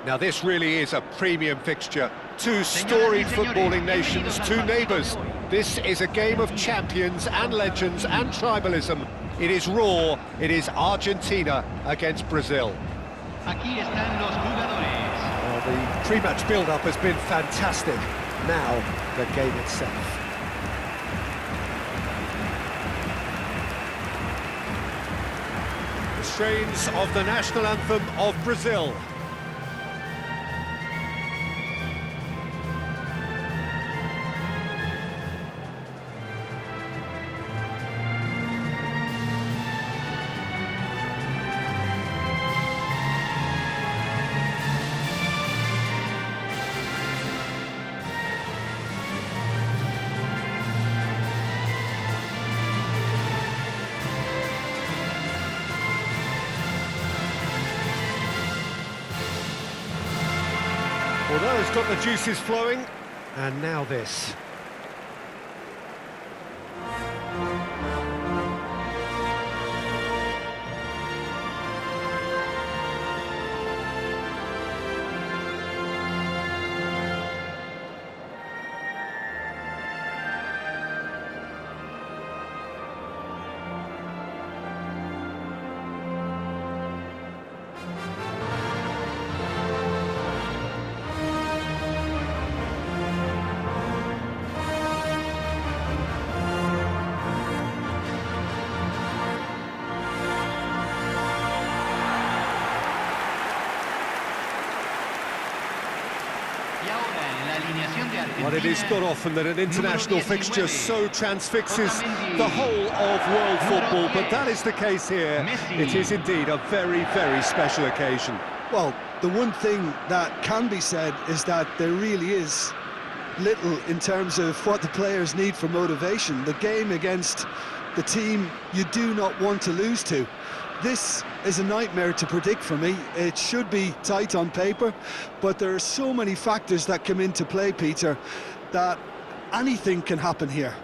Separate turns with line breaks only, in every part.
Now this really is a premium fixture. Two storied footballing nations, two neighbours. This is a game of champions and legends and tribalism. It is raw, it is Argentina against Brazil.
Aquí están los jugadores.
Well, the pre-match build-up has been fantastic. Now, the game itself. The strains of the national anthem of Brazil. Although it's got the juices flowing, and now this. Well, it is not often that an international fixture so transfixes the whole of world football, but that is the case here. It is indeed a very, very special occasion.
Well, the one thing that can be said is that there really is little in terms of what the players need for motivation. The game against the team you do not want to lose to. This is a nightmare to predict for me. It should be tight on paper, but there are so many factors that come into play, Peter, that anything can happen here.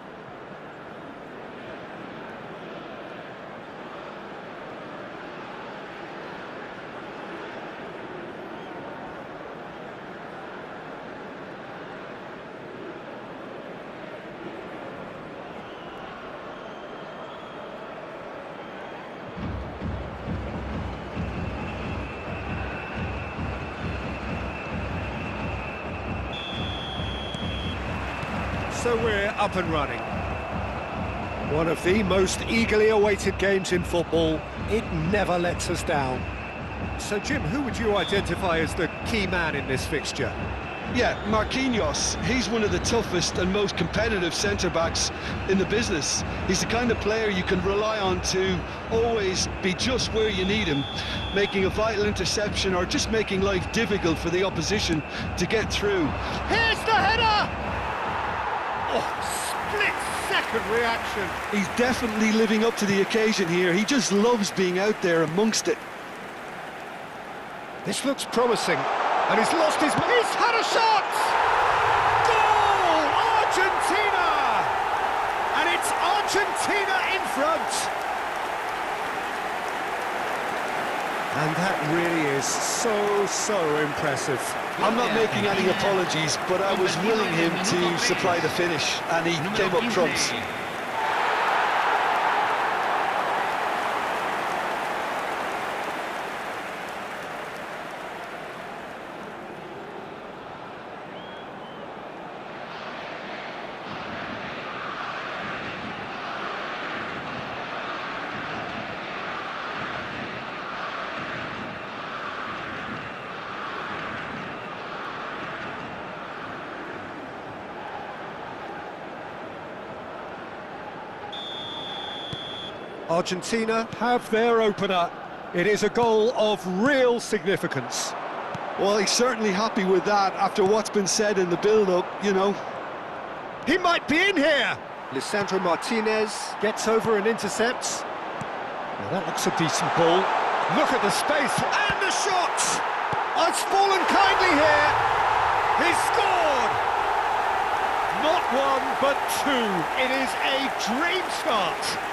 So we're up and running. One of the most eagerly awaited games in football. It never lets us down. So, Jim, who would you identify as the key man in this fixture?
Yeah, Marquinhos. He's one of the toughest and most competitive centre-backs in the business. He's the kind of player you can rely on to always be just where you need him, making a vital interception or just making life difficult for the opposition to get through.
Here's the header! Oh, split-second reaction.
He's definitely living up to the occasion here. He just loves being out there amongst it.
This looks promising, and he's lost his... He's had a shot! Goal! Argentina! And it's Argentina in front! And that really is so impressive.
I'm not making any apologies, but I was willing him to supply the finish, and he came up trumps.
Argentina have their opener. It is a goal of real significance.
Well, he's certainly happy with that after what's been said in the build-up, you know.
He might be in here! Lisandro Martinez gets over and intercepts. Well, that looks a decent ball. Look at the space and the shot! Oh, it's fallen kindly here. He's scored! Not one, but two. It is a dream start.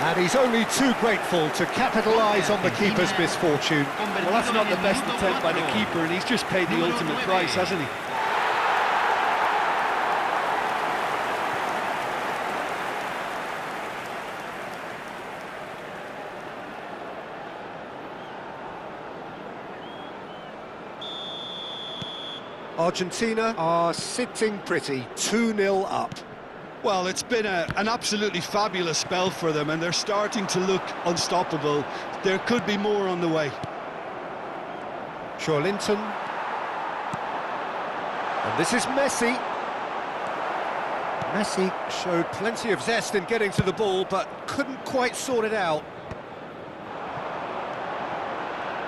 And he's only too grateful to capitalise on the keeper's misfortune.
Well, that's not the best attempt by the keeper, and he's just paid the ultimate price, hasn't he?
Argentina are sitting pretty, 2-0 up.
Well, it's been an absolutely fabulous spell for them, and they're starting to look unstoppable. There could be more on the way.
Linton. And this is Messi. Messi showed plenty of zest in getting to the ball, but couldn't quite sort it out.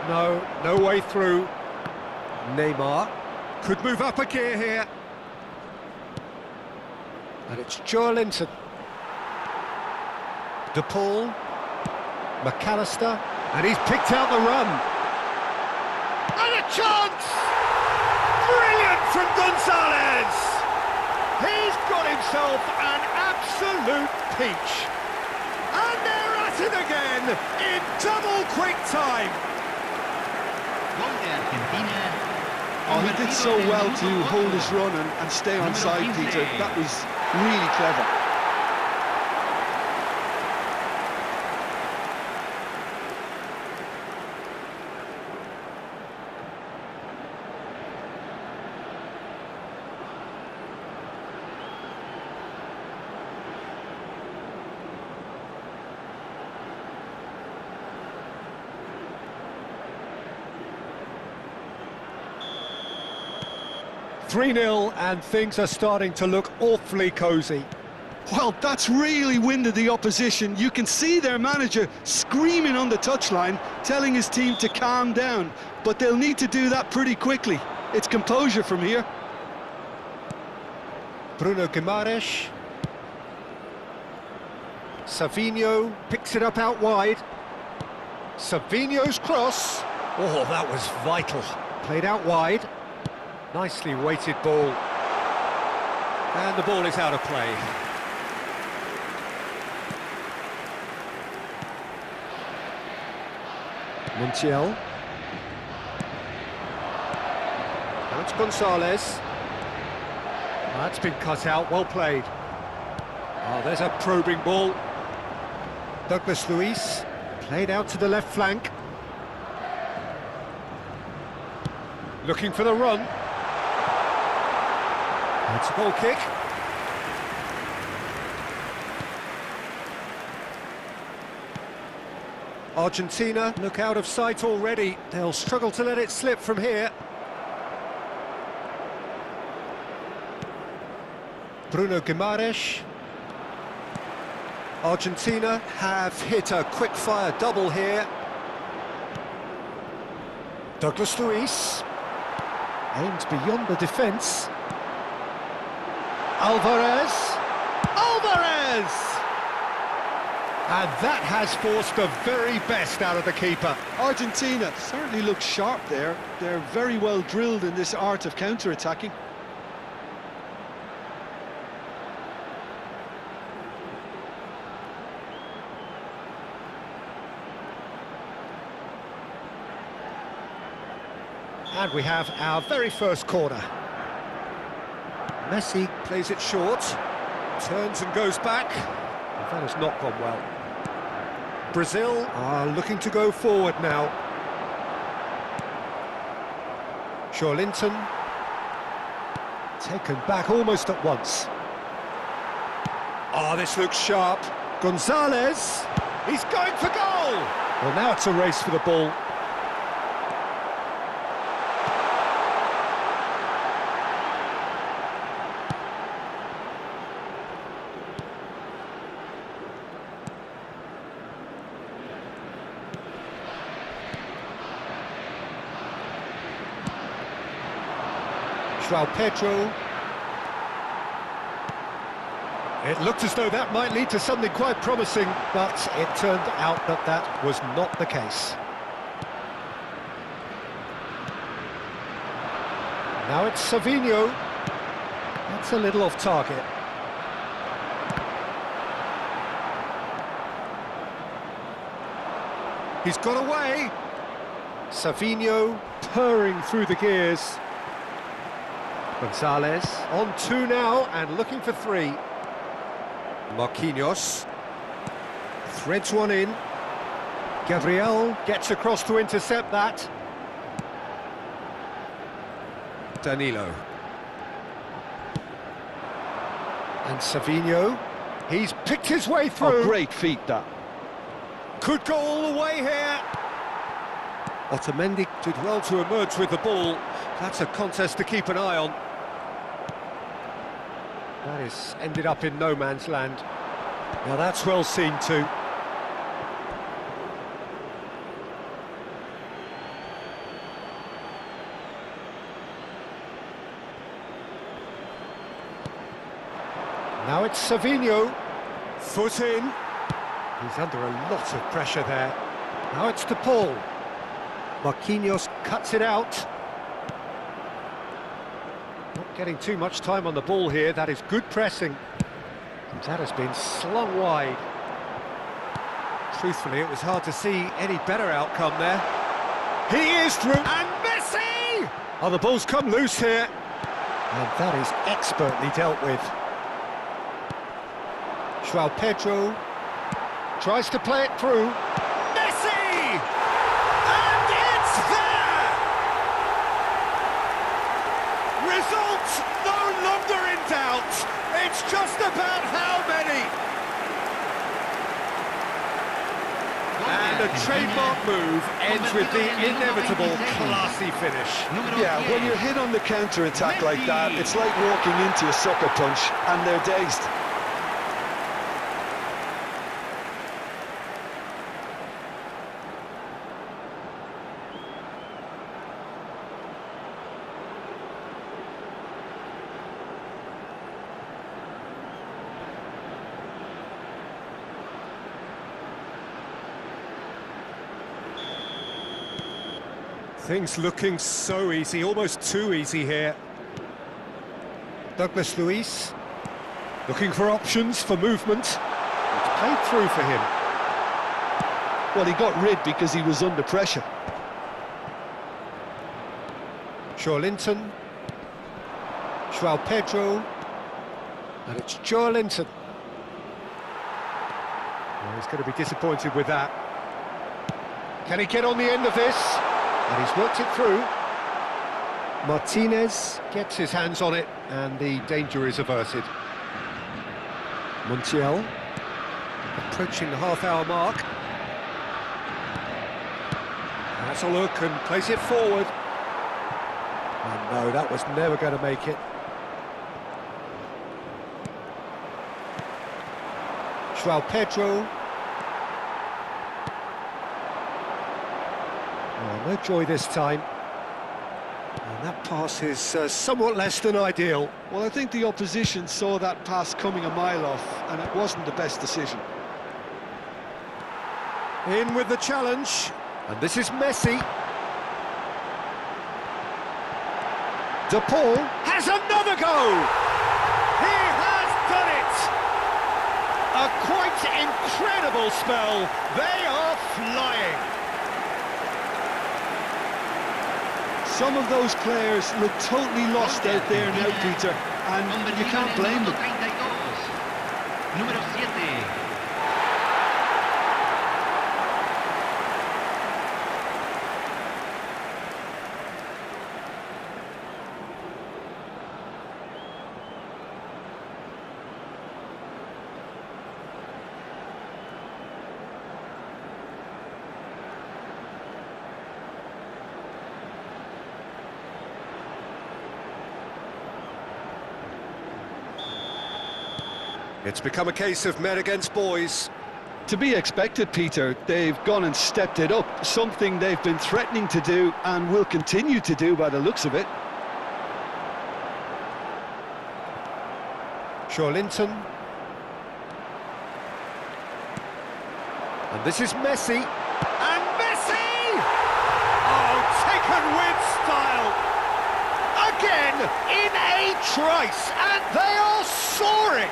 No way through. Neymar could move up a gear here. And it's Linton. De Paul. McAllister. And he's picked out the run. And a chance! Brilliant from Gonzalez! He's got himself an absolute peach. And they're at it again in double quick time.
Gol de Argentina.
Oh, he did so well to hold his run and stay on side, Peter. That was really clever.
"3-0 and things are starting to look awfully cosy.
Well, that's really winded the opposition. You can see their manager screaming on the touchline, telling his team to calm down. But they'll need to do that pretty quickly. It's composure from here.
Bruno Guimaraes. Savinho picks it up out wide. Savinho's cross. Oh, that was vital. Played out wide. Nicely weighted ball. And the ball is out of play. Montiel. Now it's Gonzalez. That's been cut out, well played. Oh, there's a probing ball. Douglas Luiz, played out to the left flank. Looking for the run. That's a goal kick. Argentina look out of sight already. They'll struggle to let it slip from here. Bruno Guimaraes. Argentina have hit a quick-fire double here. Douglas Luiz aims beyond the defence. Alvarez! And that has forced the very best out of the keeper.
Argentina certainly look sharp there. They're very well drilled in this art of counter-attacking.
And we have our very first corner. Messi plays it short, turns and goes back. That has not gone well. Brazil are looking to go forward now. Linton taken back almost at once. Oh, this looks sharp. Gonzalez, he's going for goal! Well, now it's a race for the ball. Pedro. It looked as though that might lead to something quite promising, but it turned out that that was not the case. Now it's Savinho. That's a little off target. He's got away. Savinho purring through the gears. Gonzalez on 2 now and looking for 3. Marquinhos threads one in. Gabriel gets across to intercept that. Danilo. And Savinho, he's picked his way through.
Oh, great feat, that.
Could go all the way here. Otamendi did well to emerge with the ball. That's a contest to keep an eye on. That is ended up in no man's land. Now that's well seen too. Now it's Savinho. Foot in. He's under a lot of pressure there. Now it's De Paul. Marquinhos cuts it out. Not getting too much time on the ball here. That is good pressing. And that has been slung wide. Truthfully, it was hard to see any better outcome there. He is through. And Messi! Oh, the ball's come loose here. And that is expertly dealt with. João Pedro tries to play it through. Messi! And it's there! Result no longer in doubt. It's just about how many. And a trademark move ends with the inevitable classy finish.
Yeah, when you're hit on the counter-attack like that, it's like walking into a sucker punch and they're dazed.
Things looking so easy, almost too easy here. Douglas Luiz looking for options for movement. It's played through for him.
Well, he got rid because he was under pressure.
Joelinton. João Pedro. And it's Joelinton. Well, he's going to be disappointed with that. Can he get on the end of this? And he's worked it through. Martinez gets his hands on it, and the danger is averted. Montiel approaching the half-hour mark. Has a look and plays it forward. And no, that was never going to make it. João Pedro. Oh, no joy this time. And that pass is somewhat less than ideal.
Well, I think the opposition saw that pass coming a mile off, and it wasn't the best decision.
In with the challenge. And this is Messi. De Paul has another go! He has done it! A quite incredible spell. They are flying.
Some of those players look totally lost out there now, Peter, and you can't blame them.
Número 7.
It's become a case of men against boys.
To be expected, Peter. They've gone and stepped it up, something they've been threatening to do and will continue to do by the looks of it.
Joelinton. And this is Messi. And Messi! Oh, taken with style. Again, in a trice, and they are soaring.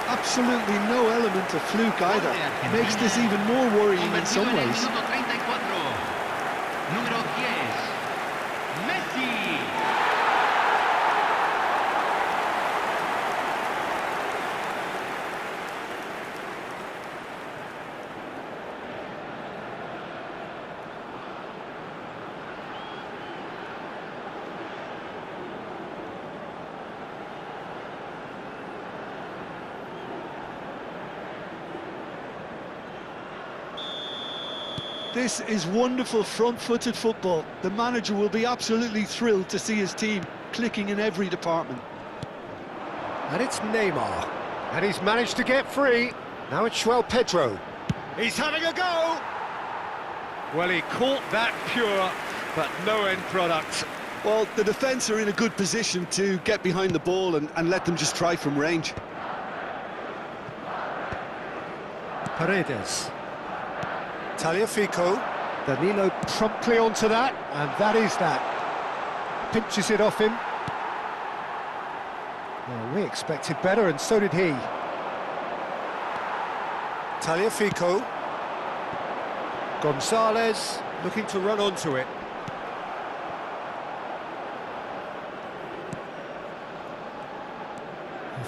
A absolutely no element of fluke either. Makes this even more worrying in some
Convertido en el
ways.
minuto 34. Número 10, Messi.
This is wonderful front-footed football. The manager will be absolutely thrilled to see his team clicking in every department.
And it's Neymar. And he's managed to get free. Now it's João Pedro. He's having a go! Well, he caught that pure, but no end product.
Well, the defence are in a good position to get behind the ball and let them just try from range.
Paredes. Tagliafico. Danilo promptly onto that, and that is that. Pinches it off him. Well, we expected better, and so did he. Tagliafico. Gonzalez looking to run onto it.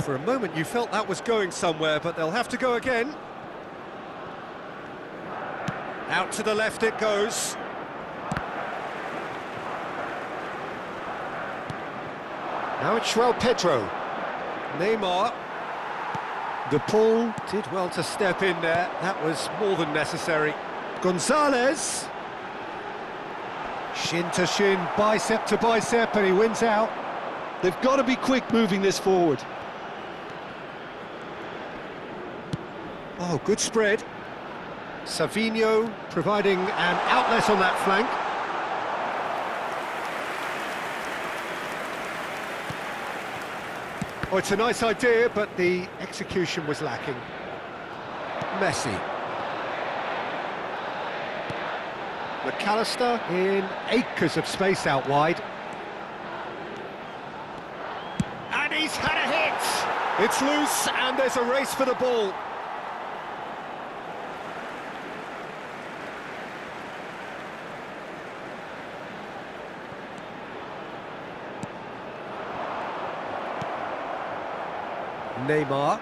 For a moment you felt that was going somewhere, but they'll have to go again. Out to the left it goes. Now it's João Pedro. Neymar. De Paul did well to step in there. That was more than necessary. Gonzalez. Shin to shin, bicep to bicep, and he wins out.
They've got to be quick moving this forward.
Oh, good spread. Savinho providing an outlet on that flank. Oh, it's a nice idea, but the execution was lacking. Messi. McAllister in acres of space out wide. And he's had a hit! It's loose, and there's a race for the ball. Neymar.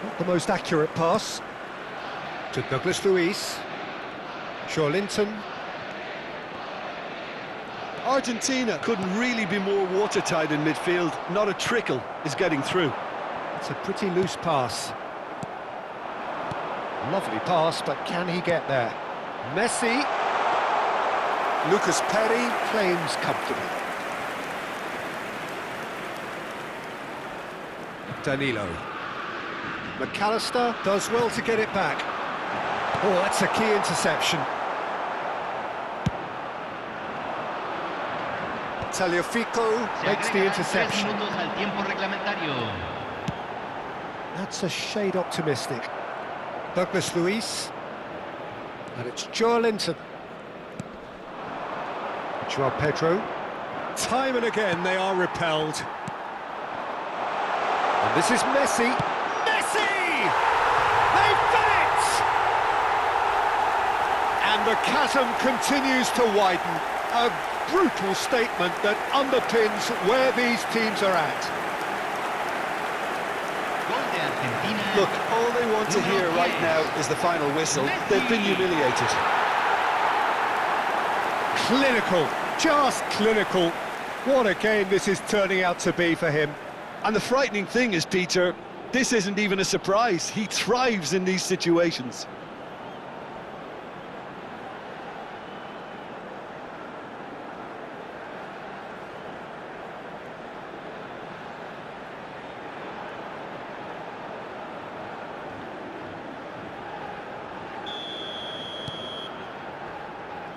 Not the most accurate pass. To Douglas Luiz. Linton.
Argentina couldn't really be more watertight in midfield. Not a trickle is getting through.
It's a pretty loose pass. Lovely pass, but can he get there? Messi. Lucas Perry claims comfortably. Danilo. McAllister does well to get it back. Oh, that's a key interception. Tagliafico makes the interception.
Al tiempo reglamentario.
That's a shade optimistic. Douglas Luiz. And it's Linton. João Pedro. Time and again they are repelled. And this is Messi. Messi! They've done it! And the chasm continues to widen. A brutal statement that underpins where these teams are at.
Look, all they want to hear right now is the final whistle. They've been humiliated.
Clinical, just clinical. What a game this is turning out to be for him.
And the frightening thing is, Peter, this isn't even a surprise. He thrives in these situations.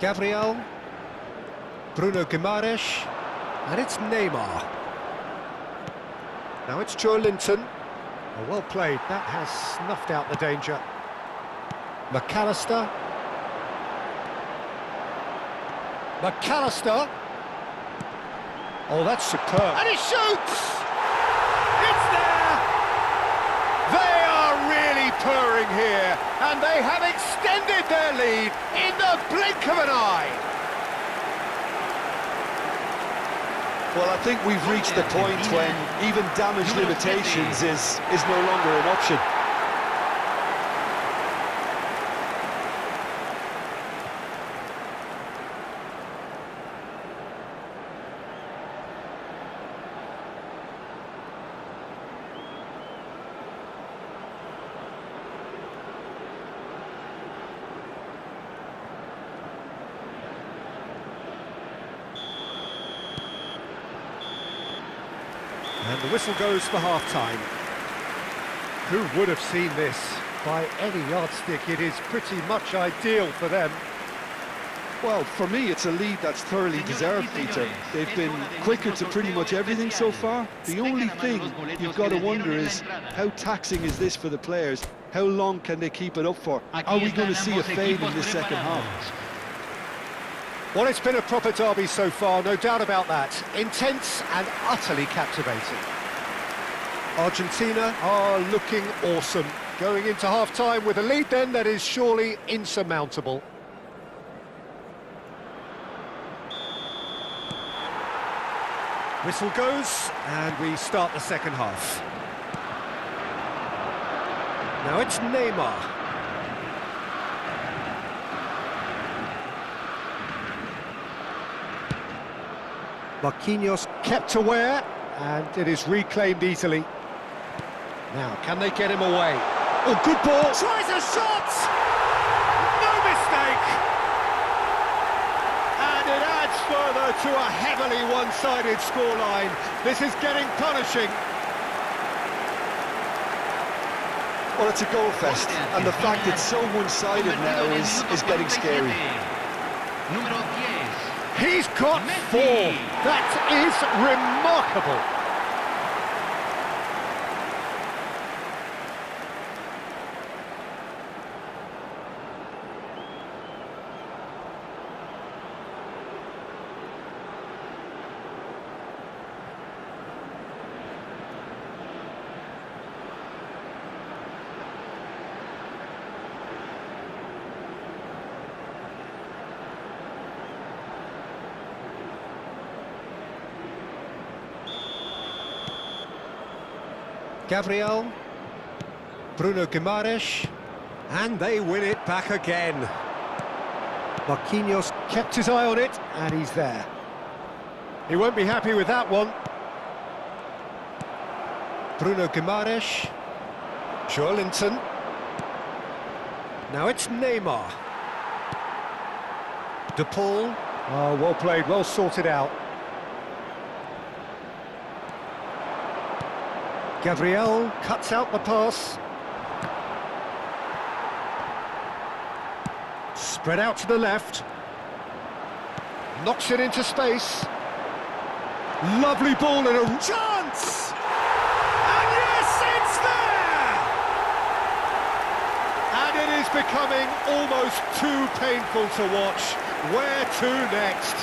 Gabriel, Bruno Guimaraes, and it's Neymar. Now it's Linton. Oh, well played, that has snuffed out the danger. McAllister. McAllister. Oh, that's superb. And he shoots! there, and they have extended their lead in the blink of an eye.
Well, I think we've reached the point when even damage limitations is no longer an option.
And the whistle goes for half-time. Who would have seen this? By any yardstick, it is pretty much ideal for them.
Well, for me, it's a lead that's thoroughly deserved, Peter. They've been quicker to pretty much everything so far. The only thing you've got to wonder is, how taxing is this for the players? How long can they keep it up for? Are we going to see a fade in this second half?
Well, it's been a proper derby so far, no doubt about that. Intense and utterly captivating. Argentina are looking awesome. Going into half-time with a lead then that is surely insurmountable. Whistle goes, and we start the second half. Now it's Neymar. Marquinhos kept aware, and it is reclaimed easily. Now, can they get him away? Oh, good ball! Tries a shot! No mistake! And it adds further to a heavily one-sided scoreline. This is getting punishing.
Well, it's a goal fest, and the fact it's so one-sided now is getting scary.
He's got 4. That is remarkable. Gabriel, Bruno Guimaraes, and they win it back again. Marquinhos kept his eye on it, and he's there. He won't be happy with that one. Bruno Guimaraes, Joelinton. Now it's Neymar. De Paul, oh, well played, well sorted out. Gabriel cuts out the pass. Spread out to the left. Knocks it into space. Lovely ball and a chance! And yes, it's there! And it is becoming almost too painful to watch. Where to next?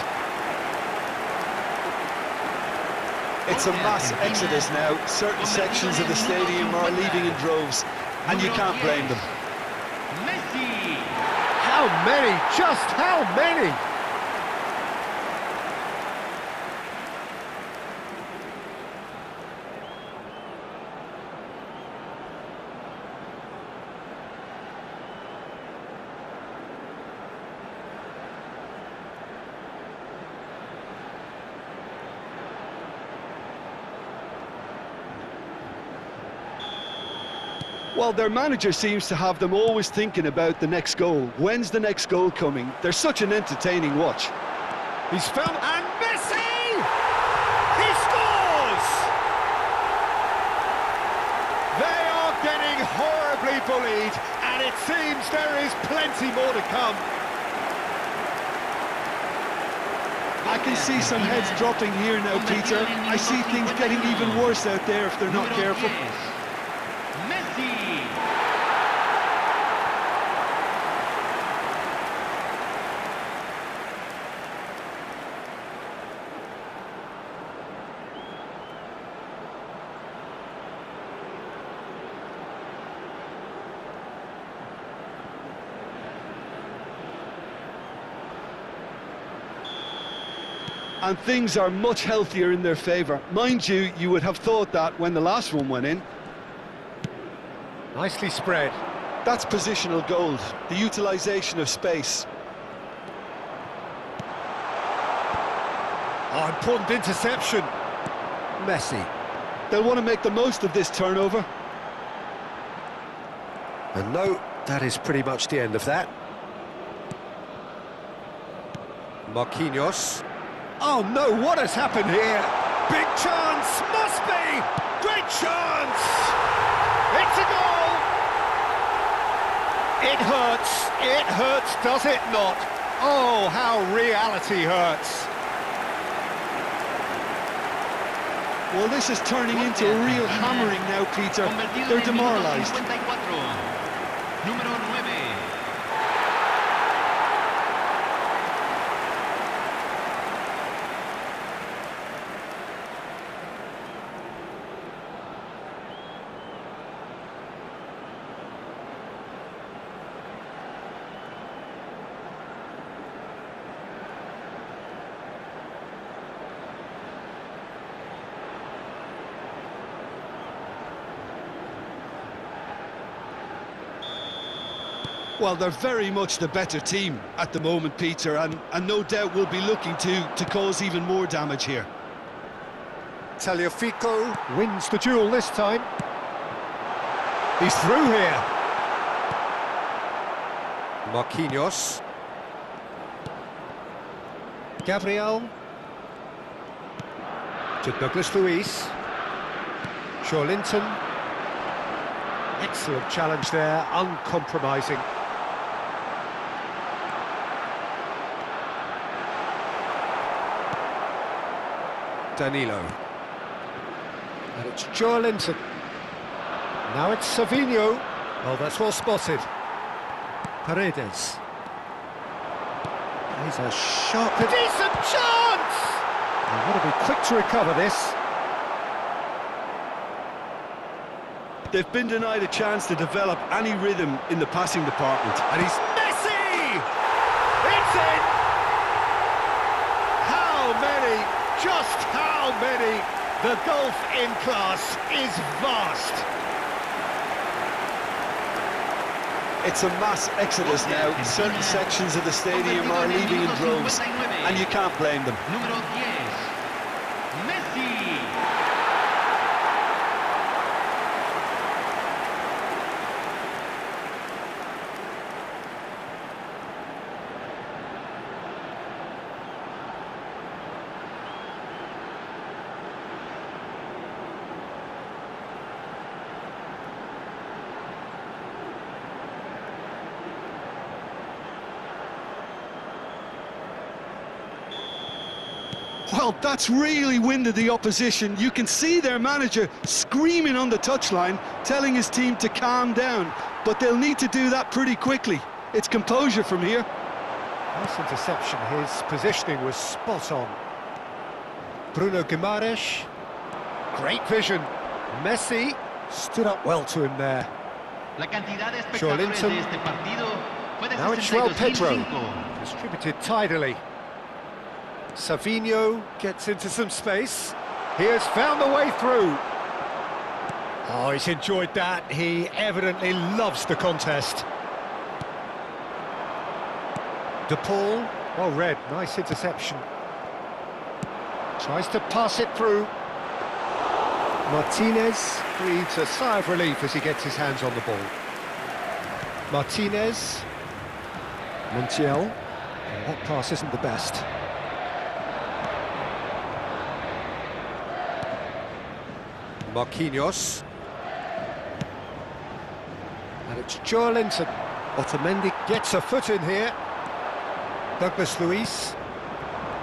It's a mass exodus now. Certain sections of the stadium are leaving in droves, and you can't blame them.
How many? Just how many?
Well, their manager seems to have them always thinking about the next goal. When's the next goal coming? They're such an entertaining watch.
He's found, and Messi! He scores! They are getting horribly bullied, and it seems there is plenty more to come.
I can see some heads dropping here now, Peter. I see things getting even worse out there if they're not careful. and things are much healthier in their favour. Mind you, you would have thought that when the last one went in.
Nicely spread.
That's positional gold, the utilisation of space.
Oh, important interception. Messi.
They'll want to make the most of this turnover.
And no, that is pretty much the end of that. Marquinhos. Oh no, what has happened here? Big chance, must be! Great chance! It's a goal! It hurts, does it not? Oh, how reality hurts.
Well, this is turning into a real hammering now, Peter. They're demoralised.
Número 9.
Well, they're very much the better team at the moment, Peter, and no doubt will be looking to cause even more damage here.
Tagliafico wins the duel this time. He's through here. Marquinhos. Gabriel. To Douglas Luiz. Linton. Excellent challenge there, uncompromising. Danilo. And it's Linton. Now it's Savinho. Oh, that's well spotted. Paredes. He's a shot. A decent chance! They've got to be quick to recover this.
They've been denied a chance to develop any rhythm in the passing department.
And he's Messi! It's in! How many? Just how many? The gulf in class is vast.
It's a mass exodus now. Certain sections of the stadium are leaving in droves, and you can't blame them.
Número 10. Messi.
Well, that's really winded the opposition. You can see their manager screaming on the touchline, telling his team to calm down, but they'll need to do that pretty quickly. It's composure from here.
Nice interception, his positioning was spot on. Bruno Guimaraes, great vision. Messi stood up well to him there.
La cantidad de espectadores de este partido fue de
Now it's João Pedro,
62,500.
distributed tidily. Savinho gets into some space. He has found the way through. Oh, he's enjoyed that. He evidently loves the contest. De Paul, well read, nice interception. Tries to pass it through. Martinez breathes a sigh of relief as he gets his hands on the ball. Martinez. Montiel. And that pass isn't the best. Marquinhos. And it's Linton. Otamendi gets a foot in here. Douglas Luiz.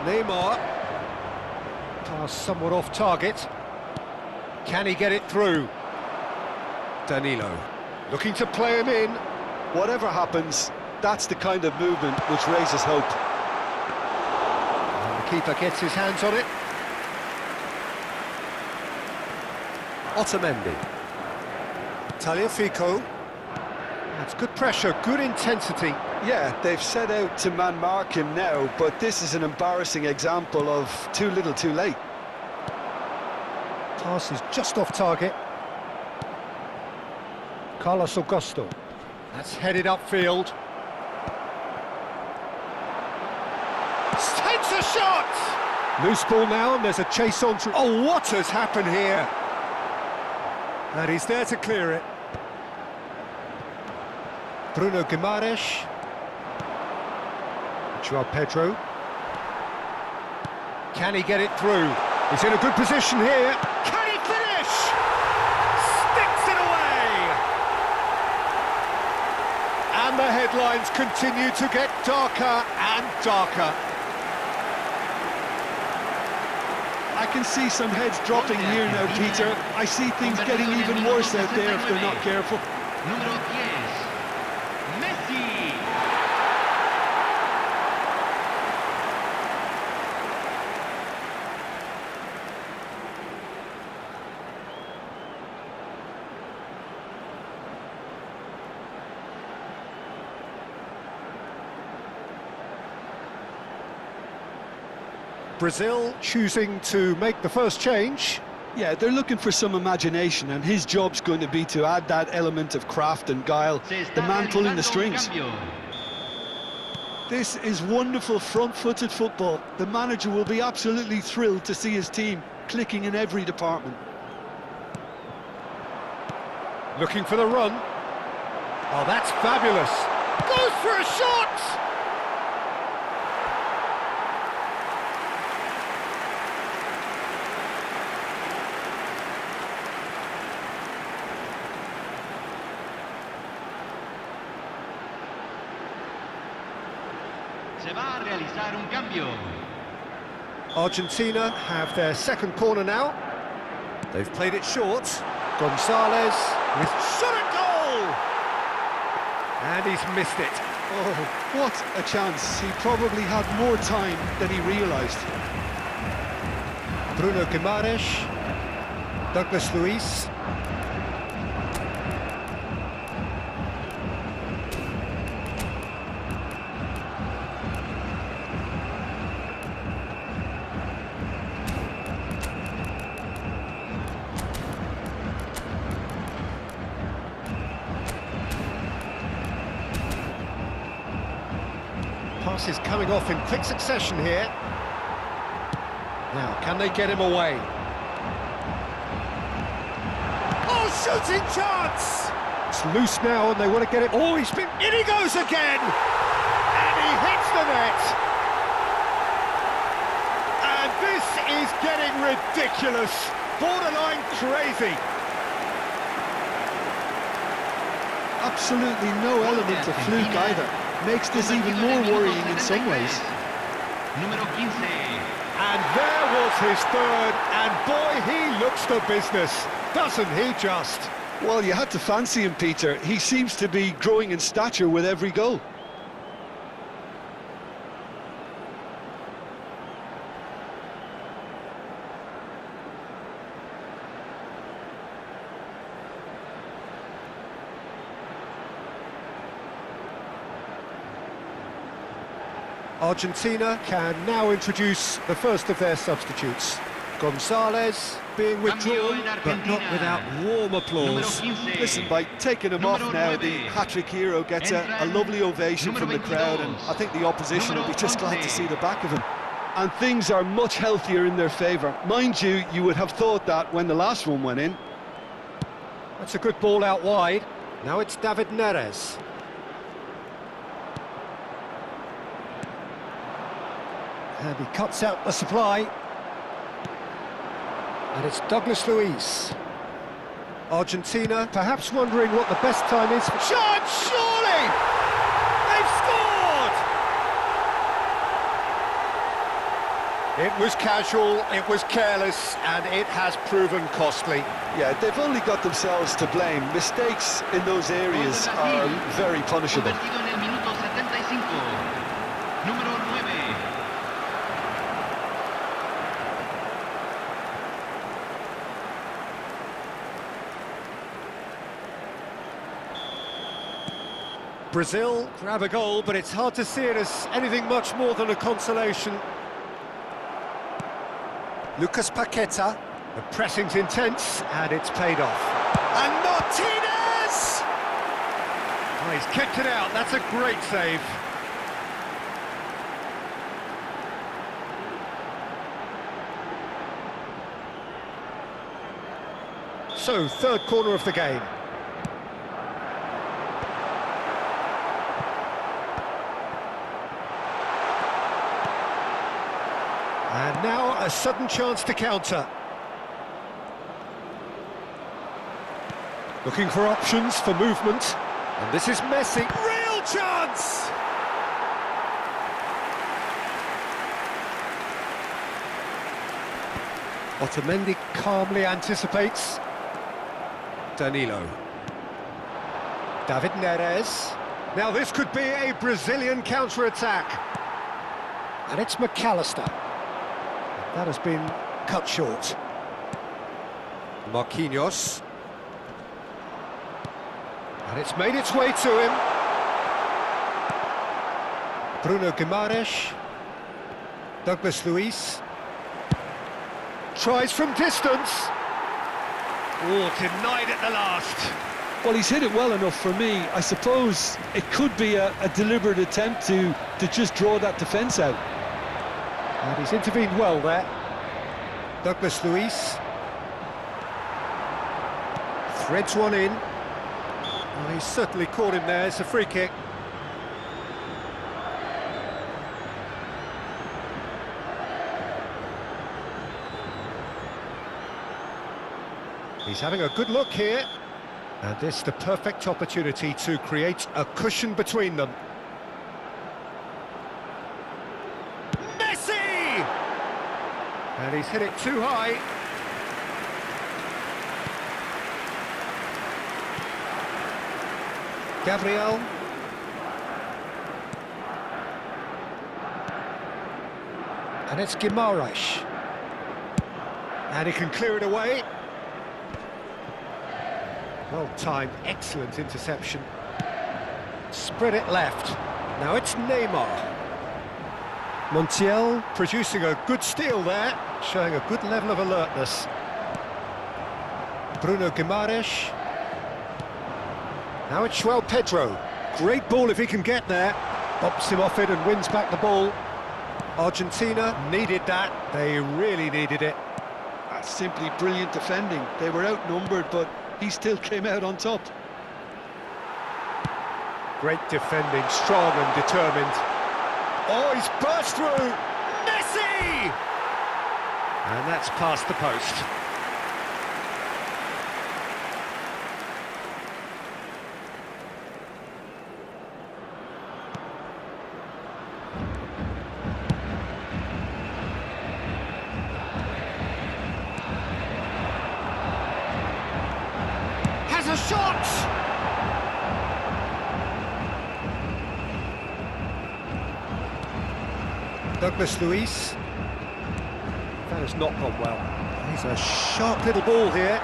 Neymar. Pass somewhat off target. Can he get it through? Danilo. Looking to play him in.
Whatever happens, that's the kind of movement which raises hope.
And the keeper gets his hands on it. Otamendi. Tagliafico. That's good pressure, good intensity.
Yeah, they've set out to man-mark him now, but this is an embarrassing example of too little too late.
Pass is just off target. Carlos Augusto. That's headed upfield. Takes a shot! Loose ball now, and there's a chase on through. Oh, what has happened here? And he's there to clear it. Bruno Guimaraes. Joao Pedro. Can he get it through? He's in a good position here. Can he finish? Sticks it away! And the headlines continue to get darker and darker.
I can see some heads dropping here now, Peter. I see things getting even worse out there if they're not careful.
Número 10, Messi.
Brazil choosing to make the first change.
Yeah, they're looking for some imagination, and his job's going to be to add that element of craft and guile, the man pulling the strings. This is wonderful front-footed football. The manager will be absolutely thrilled to see his team clicking in every department.
Looking for the run. Oh, that's fabulous. Goes for a shot!
Se va a realizar un cambio.
Argentina have their second corner now. They've played it short. Gonzalez with shot at goal! And he's missed it.
Oh, what a chance. He probably had more time than he realised.
Bruno Guimaraes. Douglas Luiz. Passes coming off in quick succession here. Now, can they get him away? Oh, shooting chance! It's loose now and they want to get it. Oh, he's been... In he goes again! And he hits the net! And this is getting ridiculous. Borderline crazy.
Absolutely no element of fluke either. Makes this even more worrying in some ways.
Número 15.
And there was his third, and boy, he looks the business, doesn't he just?
Well, you had to fancy him, Peter. He seems to be growing in stature with every goal.
Argentina can now introduce the first of their substitutes. Gonzalez being withdrawn, but not without warm applause.
Listen, by taking him off now, the hat-trick hero gets a lovely ovation from the crowd, and I think the opposition will be just glad to see the back of him. And things are much healthier in their favour. Mind you, you would have thought that when the last one went in.
That's a good ball out wide. Now it's David Neres. And he cuts out the supply. And it's Douglas Luiz. Argentina perhaps wondering what the best time is for... Shot, surely! They've scored! It was casual, it was careless, and it has proven costly.
Yeah, they've only got themselves to blame. Mistakes in those areas are very punishable.
Convertido en el minuto 75. Número 9.
Brazil grab a goal, but it's hard to see it as anything much more than a consolation. Lucas Paqueta. The pressing's intense, and it's paid off. And Martinez! Oh, he's kicked it out. That's a great save. So, third corner of the game. And now a sudden chance to counter. Looking for options for movement. And this is Messi. Real chance! Otamendi calmly anticipates. Danilo. David Neres. Now this could be a Brazilian counter-attack. And it's McAllister. That has been cut short. Marquinhos. And it's made its way to him. Bruno Guimaraes. Douglas Luiz. Tries from distance. Oh, denied at the last.
Well, he's hit it well enough for me. I suppose it could be a deliberate attempt to just draw that defence out.
And he's intervened well there. Douglas Luiz. Threads one in. Well, he's certainly caught him there. It's a free kick. He's having a good look here. And this is the perfect opportunity to create a cushion between them. Messi! And he's hit it too high. Gabriel. And it's Guimaraes. And he can clear it away. Well timed, excellent interception. Spread it left. Now it's Neymar. Montiel producing a good steal there, showing a good level of alertness. Bruno Guimaraes. Now it's João Pedro. Great ball if he can get there. Bops him off it and wins back the ball. Argentina needed that. They really needed it.
That's simply brilliant defending. They were outnumbered, but he still came out on top.
Great defending, strong and determined. Oh, he's burst through! Messi! And that's past the post. Has a shot! Douglas Luiz. That has not gone well. He's a sharp little ball here.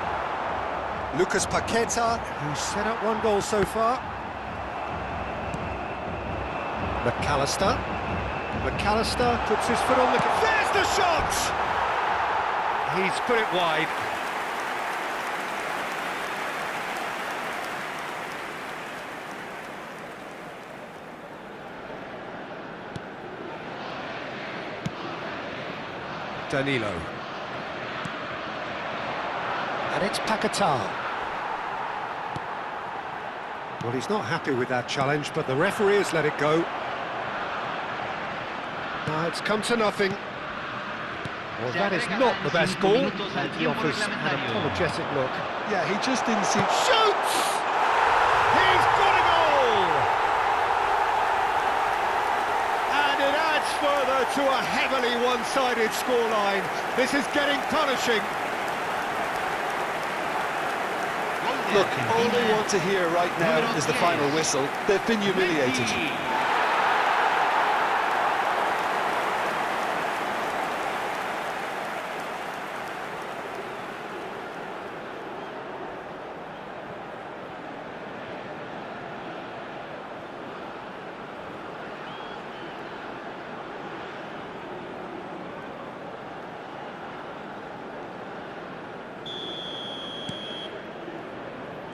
Lucas Paqueta, who's set up one goal so far. McAllister. McAllister puts his foot on the... There's the shot! He's put it wide. Danilo. And it's Paqueta. Well, he's not happy with that challenge, but the referee has let it go. Now it's come to nothing. Well, that is not the best ball. And he offers an apologetic look.
Yeah, he just didn't seem...
Shoots! He's got a goal! And it adds further to a heavily one-sided scoreline. This is getting punishing.
Look, all they want to hear right now is the final whistle. They've been humiliated.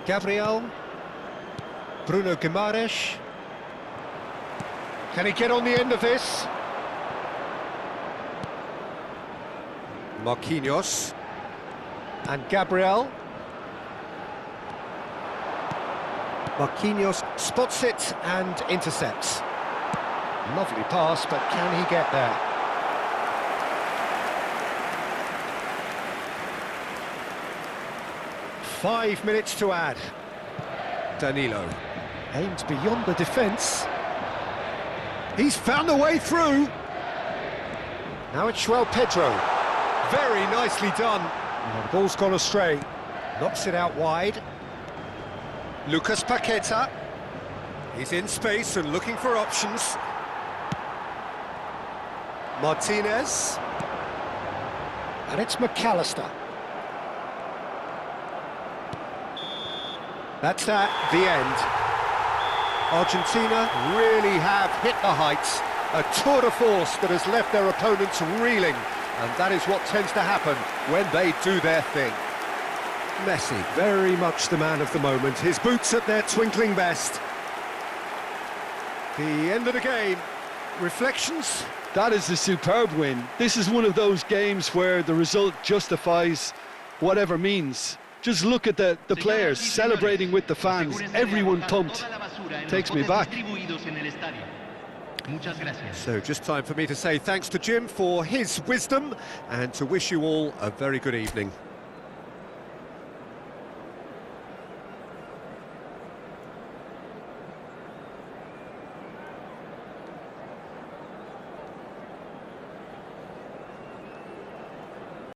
Gabriel. Bruno Guimaraes. Can he get on the end of this? Marquinhos. And Gabriel. Marquinhos spots it and intercepts. Lovely pass, but can he get there? Five minutes to add. Danilo aimed beyond the defence. He's found a way through. Now it's João Pedro. Very nicely done. Oh, the ball's gone astray. Knocks it out wide. Lucas Paqueta. He's in space and looking for options. Martinez. And it's McAllister. That's that, the end. Argentina really have hit the heights. A tour de force that has left their opponents reeling. And that is what tends to happen when they do their thing. Messi, very much the man of the moment. His boots at their twinkling best. The end of the game. Reflections?
That is a superb win. This is one of those games where the result justifies whatever means. Just look at the players celebrating with the fans. Everyone pumped. Takes me back.
So just time for me to say thanks to Jim for his wisdom and to wish you all a very good evening.